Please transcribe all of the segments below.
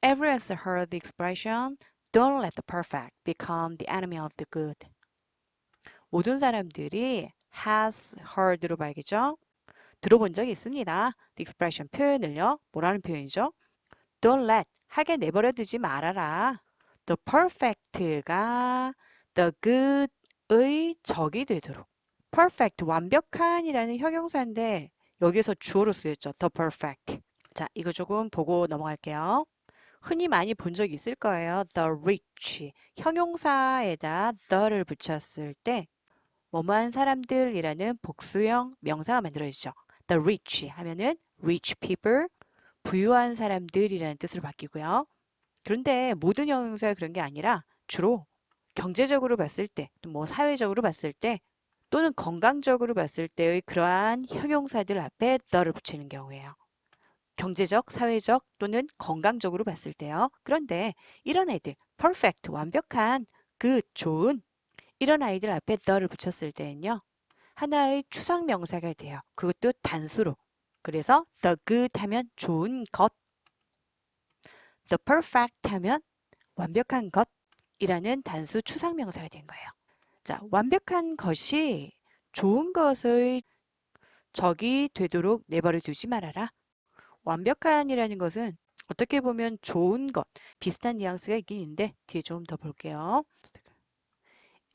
Everyone's heard the expression, don't let the perfect become the enemy of the good. 모든 사람들이 has heard로 봐야겠죠? 들어본 적이 있습니다. The expression 표현을요. 뭐라는 표현이죠? Don't let 하게 내버려 두지 말아라. The perfect가 the good의 적이 되도록. perfect 완벽한이라는 형용사인데 여기서 주어로 쓰였죠. The perfect. 자, 이거 조금 보고 넘어갈게요. 흔히 많이 본 적 있을 거예요. The rich. 형용사에다 the를 붙였을 때 뭐뭐한 사람들이라는 복수형 명사가 만들어지죠. The rich 하면은 rich people, 부유한 사람들이라는 뜻으로 바뀌고요. 그런데 모든 형용사가 그런 게 아니라 주로 경제적으로 봤을 때, 또 뭐 사회적으로 봤을 때, 또는 건강적으로 봤을 때의 그러한 형용사들 앞에 the를 붙이는 경우예요. 경제적, 사회적 또는 건강적으로 봤을 때요. 그런데 이런 애들, perfect, 완벽한, 그 좋은 이런 아이들 앞에 the를 붙였을 때는요. 하나의 추상명사가 돼요. 그것도 단수로. 그래서 the good 하면 좋은 것, the perfect 하면 완벽한 것이라는 단수 추상명사가 된 거예요. 자, 완벽한 것이 좋은 것의 적이 되도록 내버려 두지 말아라. 완벽한이라는 것은 어떻게 보면 좋은 것, 비슷한 뉘앙스가 있긴 있는데 뒤에 좀 더 볼게요.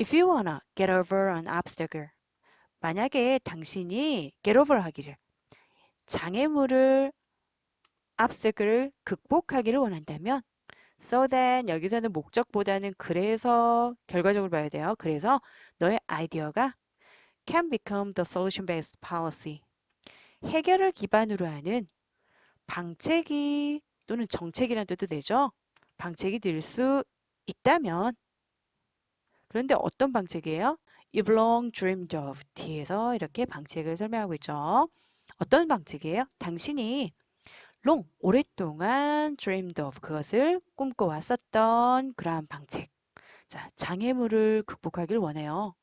If you wanna get over an obstacle, 만약에 당신이 get over 하기를, 장애물을, obstacle을 극복하기를 원한다면 so then 여기서는 목적보다는 그래서 결과적으로 봐야 돼요. 그래서 너의 아이디어가 can become the solution based policy. 해결을 기반으로 하는 방책이 또는 정책이라는 뜻도 되죠. 방책이 될 수 있다면 그런데 어떤 방책이에요? You've long dreamed of 뒤에서 이렇게 방책을 설명하고 있죠. 어떤 방책이에요? 당신이 long 오랫동안 dreamed of 그것을 꿈꿔왔었던 그러한 방책. 자, 장애물을 극복하길 원해요.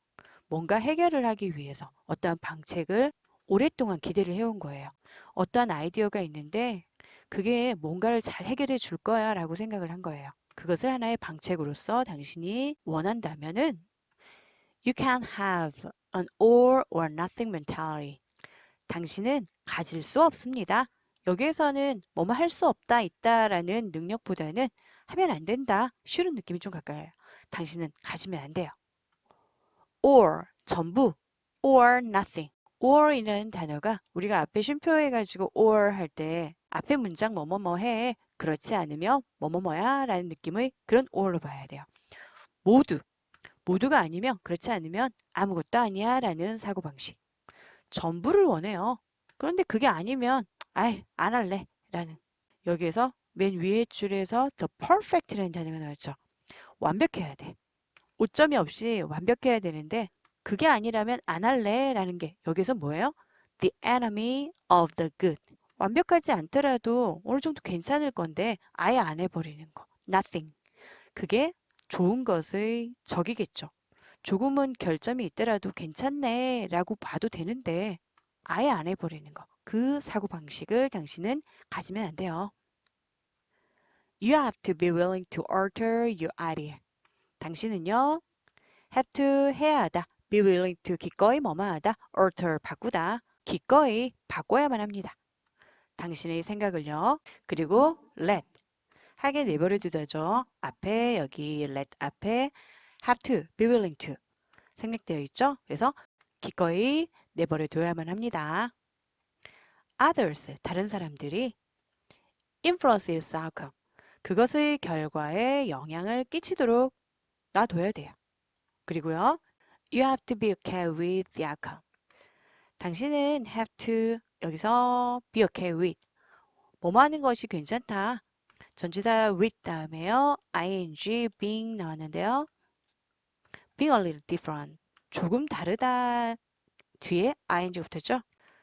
뭔가 해결을 하기 위해서 어떠한 방책을 오랫동안 기대를 해온 거예요. 어떠한 아이디어가 있는데 그게 뭔가를 잘 해결해 줄 거야 라고 생각을 한 거예요. 그것을 하나의 방책으로서 당신이 원한다면은 You can have an all or nothing mentality. 당신은 가질 수 없습니다. 여기에서는 뭐뭐 할 수 없다, 있다라는 능력보다는 하면 안 된다, 쉬운 느낌이 좀 가까워요. 당신은 가지면 안 돼요. or, 전부, or nothing. or이라는 단어가 우리가 앞에 쉼표해가지고 or 할 때 앞에 문장 뭐뭐뭐 해. 그렇지 않으면 뭐뭐뭐야 라는 느낌의 그런 or로 봐야 돼요. 모두, 모두가 아니면 그렇지 않으면 아무것도 아니야 라는 사고방식. 전부를 원해요. 그런데 그게 아니면 아이 안 할래 라는. 여기에서 맨 위에 줄에서 the perfect라는 단어가 나왔죠. 완벽해야 돼. 오점이 없이 완벽해야 되는데 그게 아니라면 안 할래 라는 게 여기서 뭐예요? The enemy of the good. 완벽하지 않더라도 어느 정도 괜찮을 건데 아예 안 해버리는 거. Nothing. 그게 좋은 것의 적이겠죠. 조금은 결점이 있더라도 괜찮네 라고 봐도 되는데 아예 안 해버리는 거. 그 사고방식을 당신은 가지면 안 돼요. You have to be willing to alter your idea. 당신은요, have to 해야 하다, be willing to 기꺼이 뭐뭐 하다, alter 바꾸다, 기꺼이 바꿔야만 합니다. 당신의 생각을요. 그리고 let 하게 내버려 두다죠. 앞에 여기 let 앞에 have to, be willing to 생략되어 있죠. 그래서 기꺼이 내버려 둬야만 합니다. others, 다른 사람들이 influence its outcome, 그것의 결과에 영향을 끼치도록 놔둬야 돼요. 그리고요, you have to be okay with the outcome. 당신은 have to 여기서 be okay with 뭐뭐 하는 것이 괜찮다. 전치사 with 다음에요. ing, being 나왔는데요. being a little different. 조금 다르다 뒤에 ing 붙었죠.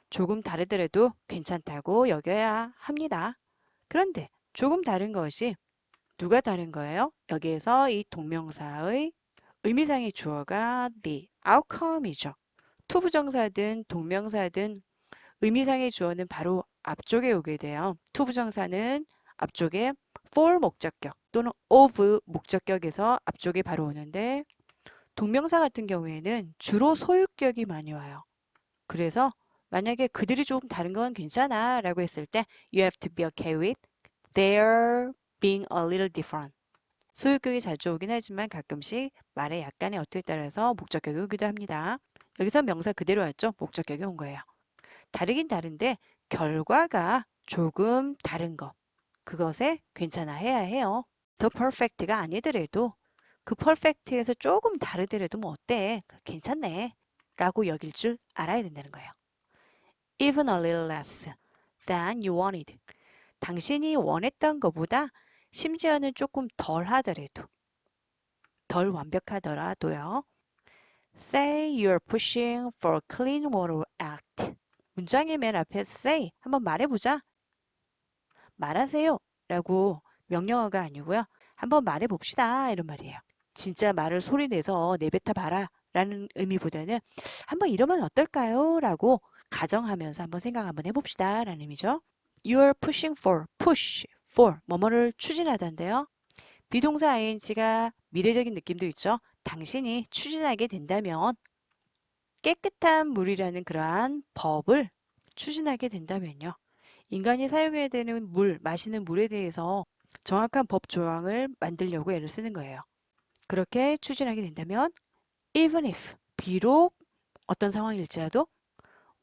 조금 다르더라도 괜찮다고 여겨야 합니다. 그런데 조금 다른 것이 누가 다른 거예요? 여기에서 이 동명사의 의미상의 주어가 the outcome이죠. 투부정사든 동명사든 의미상의 주어는 바로 앞쪽에 오게 돼요. 투부정사는 앞쪽에, for 목적격 또는 of 목적격에서 앞쪽에 바로 오는데 동명사 같은 경우에는 주로 소유격이 많이 와요. 그래서 만약에 그들이 조금 다른 건 괜찮아 라고 했을 때 you have to be okay with their being a little different. 소유격이 자주 오긴 하지만 가끔씩 말의 약간의 어투에 따라서 목적격이 오기도 합니다. 여기서 명사 그대로 왔죠? 목적격이 온 거예요. 다르긴 다른데 결과가 조금 다른 것. 그것에 괜찮아 해야 해요. 더 퍼펙트가 아니더라도 그 퍼펙트에서 조금 다르더라도 뭐 어때? 괜찮네. 라고 여길 줄 알아야 된다는 거예요. Even a little less than you wanted. 당신이 원했던 것보다 심지어는 조금 덜 하더라도, 덜 완벽하더라도요. Say you're pushing for a clean water act. 문장의 맨 앞에 say 한번 말해보자. 말하세요 라고 명령어가 아니고요. 한번 말해봅시다 이런 말이에요. 진짜 말을 소리내서 내뱉어 봐라 라는 의미보다는 한번 이러면 어떨까요? 라고 가정하면서 한번 생각 한번 해봅시다 라는 의미죠. You're pushing for, push for 뭐뭐를 추진하다인데요. 비동사 ing가 미래적인 느낌도 있죠. 당신이 추진하게 된다면 깨끗한 물이라는 그러한 법을 추진하게 된다면요. 인간이 사용해야 되는 물, 마시는 물에 대해서 정확한 법 조항을 만들려고 애를 쓰는 거예요. 그렇게 추진하게 된다면 even if, 비록 어떤 상황일지라도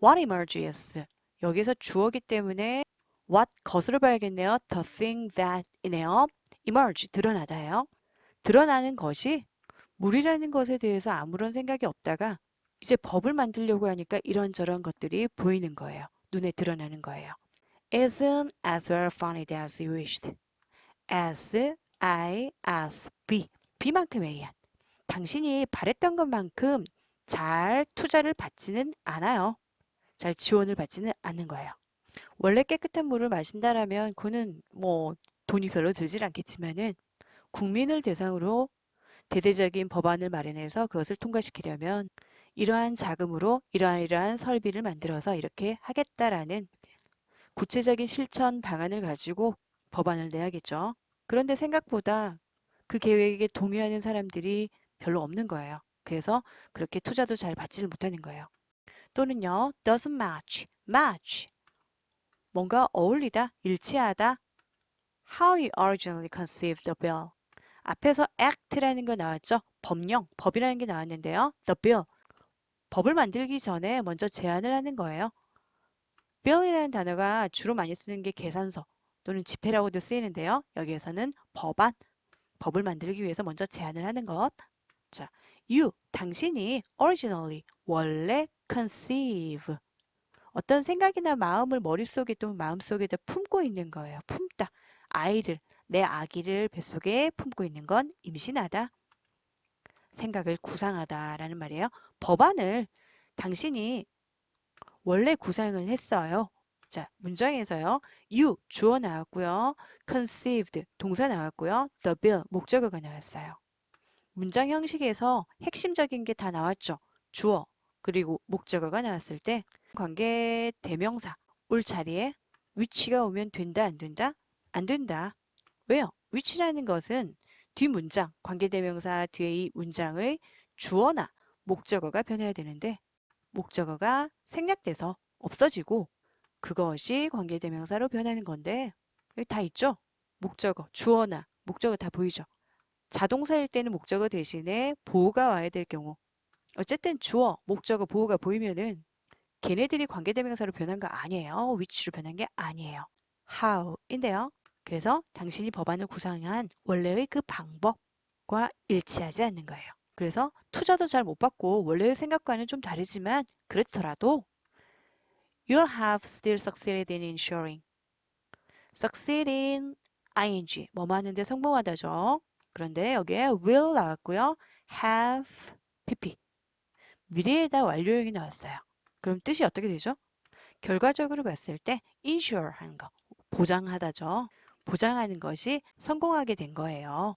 what emerges, 여기서 주어기 때문에 what, 것으로 봐야겠네요. the thing that 이네요. emerge, 드러나다예요. 드러나는 것이 물이라는 것에 대해서 아무런 생각이 없다가 이제 법을 만들려고 하니까 이런저런 것들이 보이는 거예요. 눈에 드러나는 거예요. Isn't as well funded as you wished. As, I, as, B. B만큼 A야. 당신이 바랬던 것만큼 잘 투자를 받지는 않아요. 잘 지원을 받지는 않는 거예요. 원래 깨끗한 물을 마신다라면 그는 뭐 돈이 별로 들질 않겠지만은 국민을 대상으로 대대적인 법안을 마련해서 그것을 통과시키려면 이러한 자금으로 이러한 설비를 만들어서 이렇게 하겠다라는 구체적인 실천 방안을 가지고 법안을 내야겠죠. 그런데 생각보다 그 계획에 동의하는 사람들이 별로 없는 거예요. 그래서 그렇게 투자도 잘 받지를 못하는 거예요. 또는요, doesn't match, match. 뭔가 어울리다, 일치하다. How you originally conceived the bill. 앞에서 act라는 거 나왔죠? 법령, 법이라는 게 나왔는데요. The bill. 법을 만들기 전에 먼저 제안을 하는 거예요. bill이라는 단어가 주로 많이 쓰는 게 계산서 또는 지폐라고도 쓰이는데요. 여기에서는 법안, 법을 만들기 위해서 먼저 제안을 하는 것. 자, you, 당신이 originally, 원래 conceive. 어떤 생각이나 마음을 머릿속에 또는 마음속에다 품고 있는 거예요. 품다. 아이를, 내 아기를 뱃속에 품고 있는 건 임신하다. 생각을 구상하다라는 말이에요. 법안을 당신이 원래 구상을 했어요. 자, 문장에서요. You, 주어 나왔고요. conceived, 동사 나왔고요. the bill, 목적어가 나왔어요. 문장 형식에서 핵심적인 게 다 나왔죠. 주어, 그리고 목적어가 나왔을 때 관계 대명사, 올 자리에 which가 오면 된다, 안 된다? 안 된다. 왜요? which라는 것은 뒷문장, 관계대명사 뒤에 이 문장의 주어나 목적어가 변해야 되는데 목적어가 생략돼서 없어지고 그것이 관계대명사로 변하는 건데 여기 다 있죠? 목적어, 주어나 목적어 다 보이죠? 자동사일 때는 목적어 대신에 보호가 와야 될 경우 어쨌든 주어, 목적어, 보호가 보이면은 걔네들이 관계대명사로 변한 거 아니에요. which로 변한 게 아니에요. how인데요. 그래서 당신이 법안을 구상한 원래의 그 방법과 일치하지 않는 거예요. 그래서 투자도 잘 못 받고 원래의 생각과는 좀 다르지만 그렇더라도 you'll have still succeeded in ensuring. succeed in ing 뭐뭐 하는데 성공하다죠. 그런데 여기에 will 나왔고요. have pp 미래에다 완료형이 나왔어요. 그럼 뜻이 어떻게 되죠? 결과적으로 봤을 때 ensure 하는 거 보장하다죠. 보장하는 것이 성공하게 된 거예요.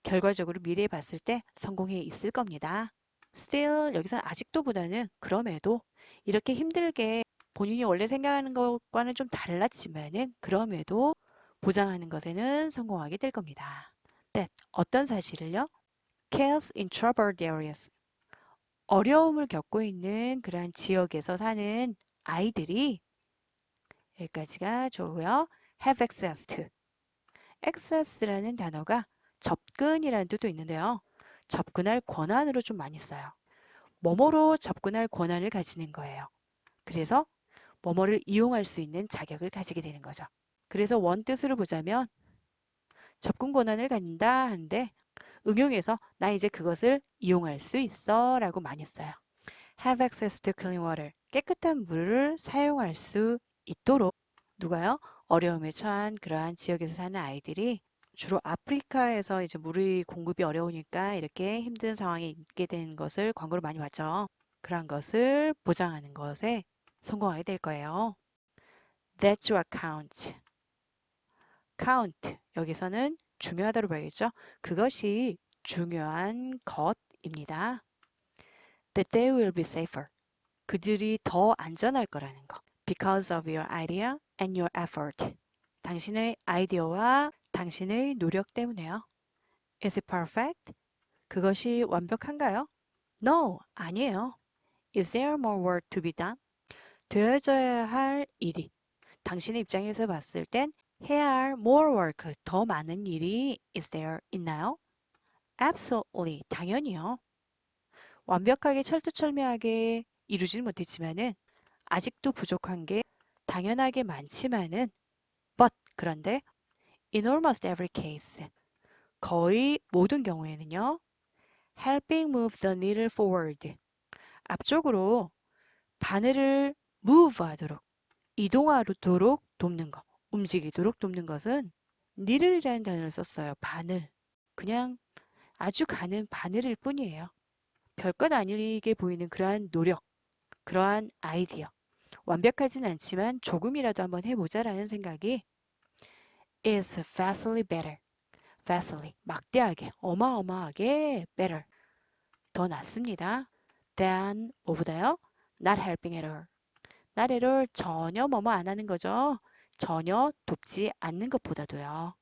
결과적으로 미래에 봤을 때 성공해 있을 겁니다. still 여기서는 아직도보다는 그럼에도 이렇게 힘들게 본인이 원래 생각하는 것과는 좀 달랐지만은 그럼에도 보장하는 것에는 성공하게 될 겁니다. that 어떤 사실을요? Kids in troubled areas 어려움을 겪고 있는 그러한 지역에서 사는 아이들이 여기까지가 좋고요. have access to access라는 단어가 접근이라는 뜻도 있는데요. 접근할 권한으로 좀 많이 써요. 뭐뭐로 접근할 권한을 가지는 거예요. 그래서 뭐뭐를 이용할 수 있는 자격을 가지게 되는 거죠. 그래서 원뜻으로 보자면 접근 권한을 갖는다 하는데 응용해서 나 이제 그것을 이용할 수 있어 라고 많이 써요. have access to clean water 깨끗한 물을 사용할 수 있도록 누가요? 어려움에 처한 그러한 지역에서 사는 아이들이 주로 아프리카에서 이제 물의 공급이 어려우니까 이렇게 힘든 상황에 있게 된 것을 광고로 많이 봤죠. 그러한 것을 보장하는 것에 성공하게 될 거예요. That's what counts. count 여기서는 중요하다로 봐야겠죠. 그것이 중요한 것입니다. That they will be safer. 그들이 더 안전할 거라는 거. Because of your idea and your effort. 당신의 아이디어와 당신의 노력 때문에요. Is it perfect? 그것이 완벽한가요? No, 아니에요. Is there more work to be done? 되어져야 할 일이 당신의 입장에서 봤을 땐 해야 할 more work, 더 많은 일이 is there 있나요? Absolutely, 당연히요. 완벽하게 철두철미하게 이루지는 못했지만은 아직도 부족한 게 당연하게 많지만은 but 그런데 in almost every case 거의 모든 경우에는요 helping move the needle forward 앞쪽으로 바늘을 move 하도록 이동하도록 돕는 것 움직이도록 돕는 것은 needle이라는 단어를 썼어요. 바늘 그냥 아주 가는 바늘일 뿐이에요. 별것 아니게 보이는 그러한 노력 그러한 아이디어 완벽하진 않지만 조금이라도 한번 해보자라는 생각이 is vastly better. vastly 막대하게 어마어마하게 better 더 낫습니다. than 뭐보다요? not helping at all. not at all 전혀 뭐뭐 안 하는 거죠. 전혀 돕지 않는 것보다도요.